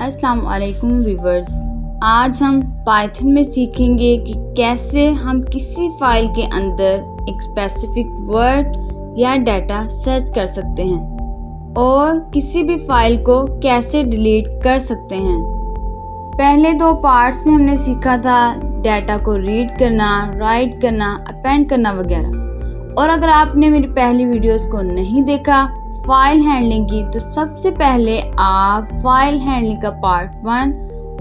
अस्सलाम वालेकुम व्यूवर्स। आज हम पाइथन में सीखेंगे कि कैसे हम किसी फाइल के अंदर एक स्पेसिफिक वर्ड या डाटा सर्च कर सकते हैं और किसी भी फाइल को कैसे डिलीट कर सकते हैं। पहले दो पार्ट्स में हमने सीखा था डाटा को रीड करना, राइट करना, अपेंड करना वगैरह। और अगर आपने मेरी पहली वीडियोस को नहीं देखा फाइल हैंडलिंग की, तो सबसे पहले आप फाइल हैंडलिंग का पार्ट 1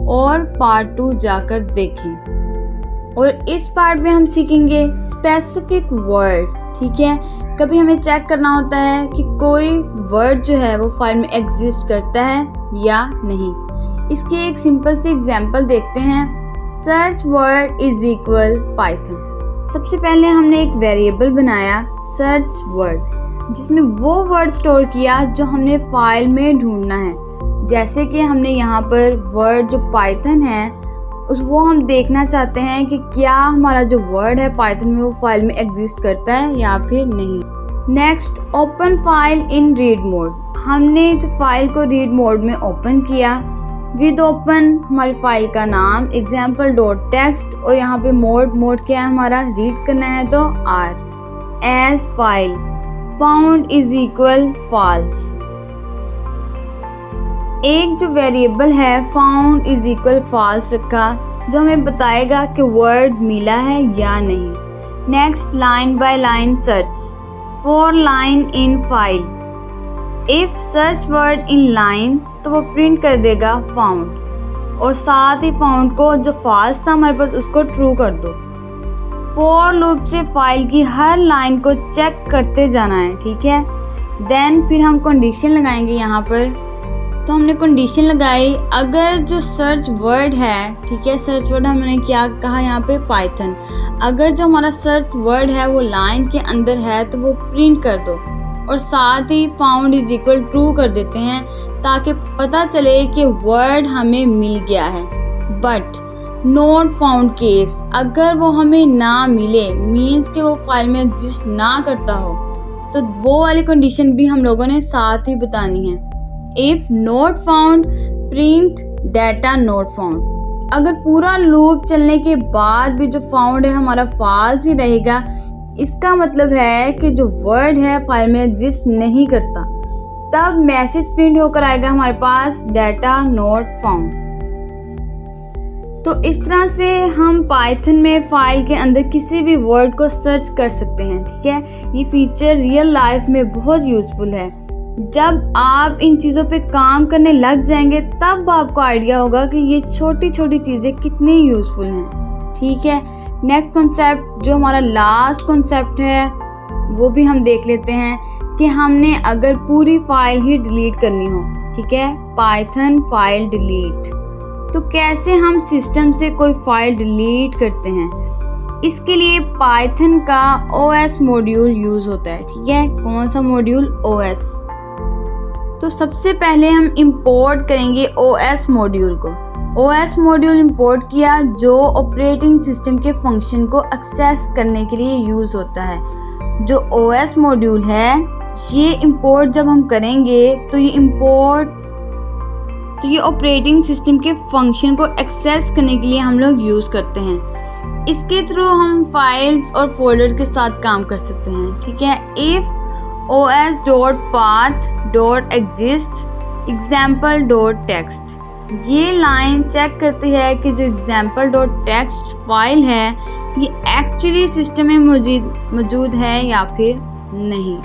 और पार्ट 2 जाकर देखें। और इस पार्ट में हम सीखेंगे स्पेसिफिक वर्ड। ठीक है, कभी हमें चेक करना होता है कि कोई वर्ड जो है वो फाइल में एग्जिस्ट करता है या नहीं। इसके एक सिंपल सी एग्जांपल देखते हैं। Search word is equal Python. सबसे पहले हमने एक वेरिएबल बनाया सर्च वर्ड, जिसमें वो वर्ड स्टोर किया जो हमने फाइल में ढूंढना है। जैसे कि हमने यहाँ पर वर्ड जो पाइथन है वो हम देखना चाहते हैं कि क्या हमारा जो वर्ड है पाइथन में वो फाइल में एग्जिस्ट करता है या फिर नहीं। Next, open file in read mode. हमने जो फाइल को रीड मोड में ओपन किया। विद ओपन हमारी फाइल का नाम example.txt और यहाँ पे मोड क्या है हमारा, रीड करना है तो R। As file found is equal false. एक जो वेरिएबल है फाउंड इज इक्वल फॉल्स रखा, जो हमें बताएगा कि वर्ड मिला है या नहीं। Next, line by line search for line in file. If search word in line तो वो प्रिंट कर देगा फाउंड, और साथ ही फाउंड को जो फॉल्स था हमारे पास उसको ट्रू कर दो। फॉर लूप से फाइल की हर लाइन को चेक करते जाना है। ठीक है, देन फिर हम कंडीशन लगाएंगे यहाँ पर। तो हमने कंडीशन लगाई, अगर जो सर्च वर्ड है, ठीक है, सर्च वर्ड हमने क्या कहा यहाँ पे, पाइथन। अगर जो हमारा सर्च वर्ड है वो लाइन के अंदर है तो वो प्रिंट कर दो, और साथ he found is equal true कर देते हैं ताकि पता चले कि वर्ड हमें मिल गया है। बट नॉट फाउंड केस, अगर वो हमें ना मिले, मीन्स कि वो फाइल में एग्जिस्ट ना करता हो, तो वो वाली कंडीशन भी हम लोगों ने साथ ही बतानी है। If not found print data not found. अगर पूरा लूप चलने के बाद भी जो फाउंड है हमारा फॉल्स ही रहेगा, इसका मतलब है कि जो वर्ड है फाइल में एग्जिस्ट नहीं करता। तब मैसेज प्रिंट होकर आएगा हमारे पास डाटा नॉट फाउंड। तो इस तरह से हम पाइथन में फाइल के अंदर किसी भी वर्ड को सर्च कर सकते हैं। ठीक है, ये फीचर रियल लाइफ में बहुत यूज़फुल है। जब आप इन चीज़ों पे काम करने लग जाएंगे तब आपको आइडिया होगा कि ये छोटी छोटी चीज़ें कितनी यूज़फुल हैं। ठीक है, नेक्स्ट कॉन्सेप्ट जो हमारा लास्ट कॉन्सेप्ट है वो भी हम देख लेते हैं कि हमने अगर पूरी फाइल ही डिलीट करनी हो, ठीक है, पाइथन फाइल डिलीट, तो कैसे हम सिस्टम से कोई फाइल डिलीट करते हैं। इसके लिए पाइथन का OS मॉड्यूल यूज़ होता है। ठीक है, कौन सा मॉड्यूल, OS। तो सबसे पहले हम इंपोर्ट करेंगे OS मॉड्यूल को। OS मॉड्यूल इंपोर्ट किया जो ऑपरेटिंग सिस्टम के फंक्शन को एक्सेस करने के लिए यूज़ होता है। जो OS मॉड्यूल है ये इंपोर्ट जब हम करेंगे तो ये ऑपरेटिंग सिस्टम के फंक्शन को एक्सेस करने के लिए हम लोग यूज़ करते हैं। इसके थ्रू हम फाइल्स और फोल्डर के साथ काम कर सकते हैं। ठीक है, इफ os.path.exist example.txt, ये लाइन चेक करती है कि जो example.txt फाइल है ये एक्चुअली सिस्टम में मौजूद है या फिर नहीं।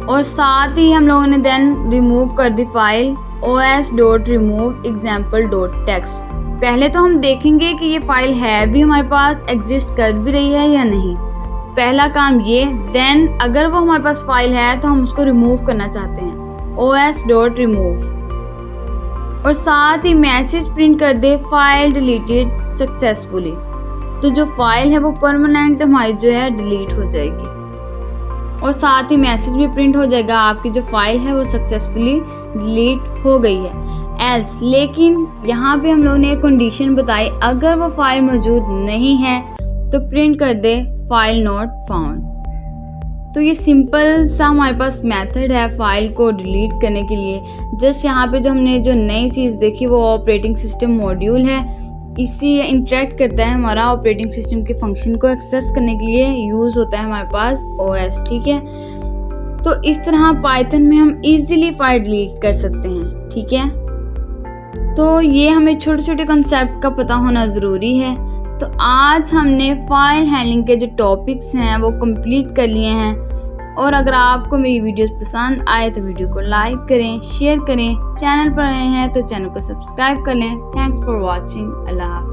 और साथ ही हम लोगों ने देन रिमूव कर दी फाइल os.remove example.txt। पहले तो हम देखेंगे कि ये फाइल है भी हमारे पास, एग्जिस्ट कर भी रही है या नहीं। पहला काम ये। देन अगर वो हमारे पास फाइल है तो हम उसको रिमूव करना चाहते हैं, os.remove, और साथ ही मैसेज प्रिंट कर दे फाइल डिलीटेड सक्सेसफुली। तो जो फाइल है वो परमानेंट हमारी जो है डिलीट हो जाएगी, और साथ ही मैसेज भी प्रिंट हो जाएगा आपकी जो फाइल है वो सक्सेसफुली डिलीट हो गई है। एल्स, लेकिन यहाँ पे हम लोगों ने एक कंडीशन बताई, अगर वो फाइल मौजूद नहीं है तो प्रिंट कर दे फाइल नॉट फाउंड। तो ये सिंपल सा हमारे पास मेथड है फाइल को डिलीट करने के लिए। जस्ट यहाँ पे जो हमने जो नई चीज़ देखी वो ऑपरेटिंग सिस्टम मॉड्यूल है। इससे इंटरेक्ट करता है हमारा ऑपरेटिंग सिस्टम के फंक्शन को एक्सेस करने के लिए यूज़ होता है हमारे पास OS, ठीक है। तो इस तरह पाइथन में हम इजीली फाइल डिलीट कर सकते हैं, ठीक है। तो ये हमें छोटे छोटे कंसेप्ट का पता होना ज़रूरी है। तो आज हमने फाइल हैंडलिंग के जो टॉपिक्स हैं वो कंप्लीट कर लिए हैं। और अगर आपको मेरी वीडियोस पसंद आए तो वीडियो को लाइक करें, शेयर करें। चैनल पर आए हैं तो चैनल को सब्सक्राइब कर लें। Thanks for watching. अल्लाह हाफ़िज़।